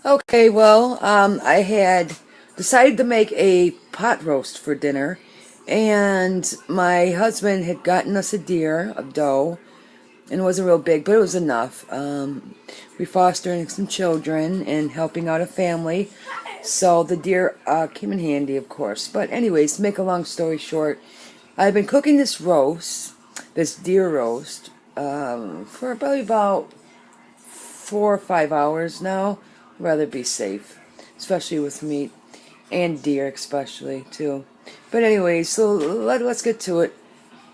Okay, well, I had decided to make a pot roast for dinner, and my husband had gotten us a deer of doe, and it wasn't real big, but it was enough. We fostering some children and helping out a family, so the deer came in handy, of course. But anyways, to make a long story short, I've been cooking this roast, this deer roast, for probably about 4 or 5 hours now. I'd rather be safe, especially with meat and deer, especially too. But anyway, so let's get to it.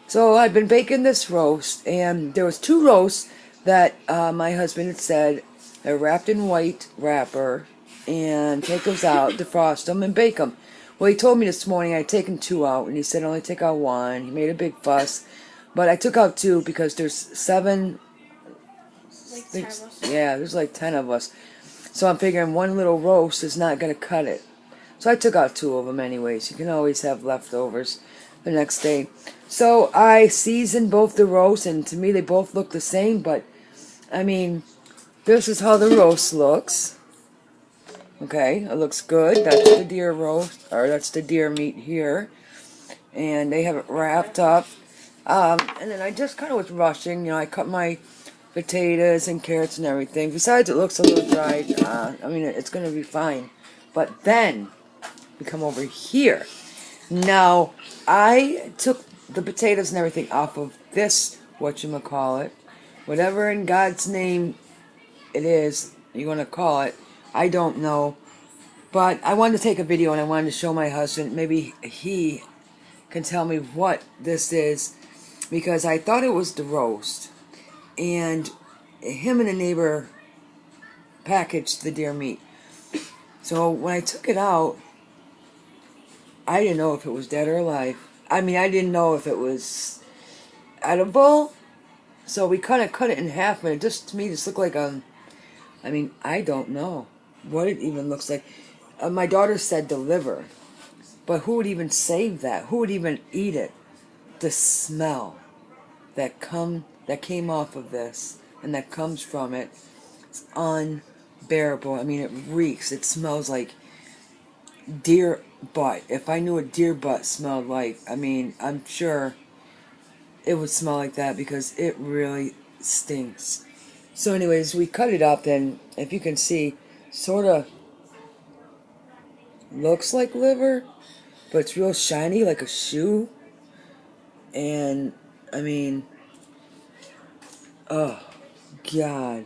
So I've been baking this roast, and there was two roasts that my husband had said they're wrapped in white wrapper, and take those out, defrost them, and bake them. Well, he told me this morning I'd taken two out, and he said only take out one. He made a big fuss, but I took out two because there's seven. Like 10 of us. Yeah, there's like 10 of us. So I'm figuring one little roast is not going to cut it. So I took out two of them anyways. You can always have leftovers the next day. So I seasoned both the roasts, and to me they both look the same, but I mean, this is how the roast looks. Okay, it looks good. That's the deer roast, or that's the deer meat here. And they have it wrapped up. And then I just kind of was rushing. I cut my potatoes and carrots and everything. Besides, it looks a little dried. I mean, it's going to be fine. But then we come over here. Now, I took the potatoes and everything off of this, whatchamacallit, whatever in God's name it is you want to call it. I don't know. But I wanted to take a video, and I wanted to show my husband. Maybe he can tell me what this is, because I thought it was the roast. And him and a neighbor packaged the deer meat. So when I took it out, I didn't know if it was dead or alive. I mean, I didn't know if it was edible. So we kind of cut it in half, and it just, to me, just looked like I mean, I don't know what it even looks like. My daughter said the liver. But who would even save that? Who would even eat it? The smell that came off of this and that comes from it, it's unbearable. I mean, it reeks. It smells like deer butt. If I knew what deer butt smelled like, I mean, I'm sure it would smell like that, because it really stinks. So anyways, we cut it up, and if you can see, sort of looks like liver, but it's real shiny like a shoe. And I mean, oh God.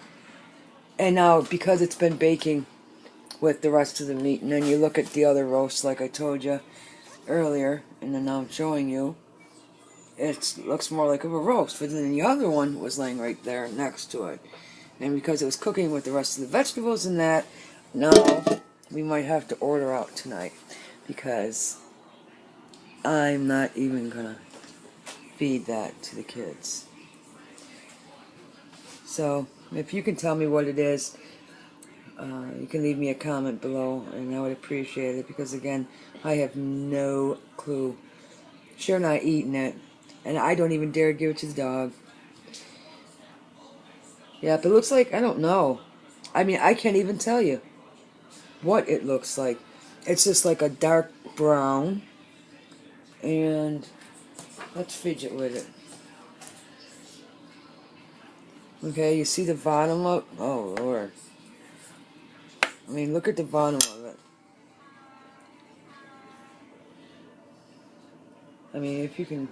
And now, because it's been baking with the rest of the meat, and then you look at the other roast like I told you earlier, and then now I'm showing you, it looks more like a roast, but then the other one was laying right there next to it. And because it was cooking with the rest of the vegetables and that, now we might have to order out tonight, because I'm not even gonna feed that to the kids. So if you can tell me what it is, you can leave me a comment below, and I would appreciate it, because again, I have no clue. Sure, not eating it, and I don't even dare give it to the dog. Yeah, but it looks like, I don't know. I mean, I can't even tell you what it looks like. It's just like a dark brown, and let's fidget with it. Okay, you see the bottom of, oh Lord. I mean, look at the bottom of it. I mean, if you can,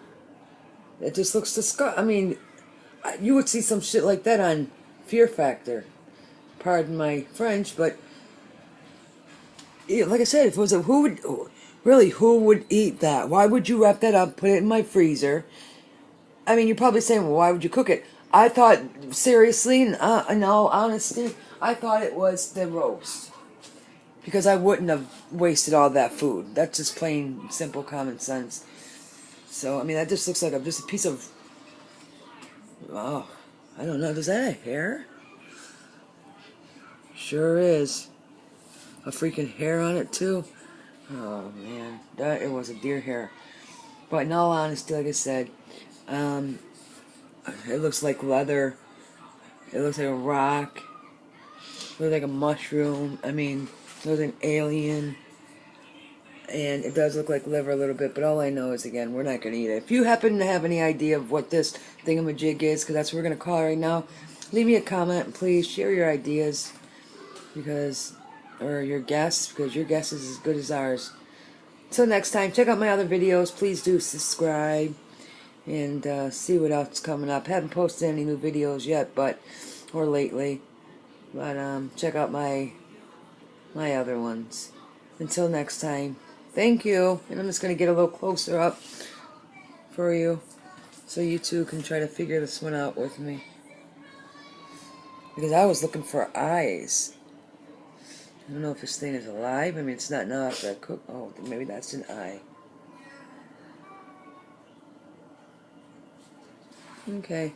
it just looks disgusting. I mean, you would see some shit like that on Fear Factor. Pardon my French, but yeah, like I said, if it was a, who would eat that? Why would you wrap that up, put it in my freezer? I mean, you're probably saying, well, why would you cook it? I thought, seriously, in all honesty, I thought it was the roast, because I wouldn't have wasted all that food. That's just plain, simple common sense. So, I mean, that just looks like just a piece of, oh, I don't know, does that have hair? Sure is. A freaking hair on it, too. Oh, man, it was a deer hair. But in all honesty, like I said, it looks like leather. It looks like a rock. Looks like a mushroom. I mean, it was an alien. And it does look like liver a little bit, but all I know is, again, we're not going to eat it. If you happen to have any idea of what this thingamajig is, because that's what we're going to call it right now, leave me a comment and please share your ideas, because, or your guess, because your guess is as good as ours. Until next time, check out my other videos. Please do subscribe and see what else is coming up. Haven't posted any new videos yet, or lately, but check out my other ones. Until next time. Thank you. And I'm just going to get a little closer up for you so you two can try to figure this one out with me. Because I was looking for eyes. I don't know if this thing is alive. I mean, it's not now after I cook. Oh, maybe that's an eye. Okay.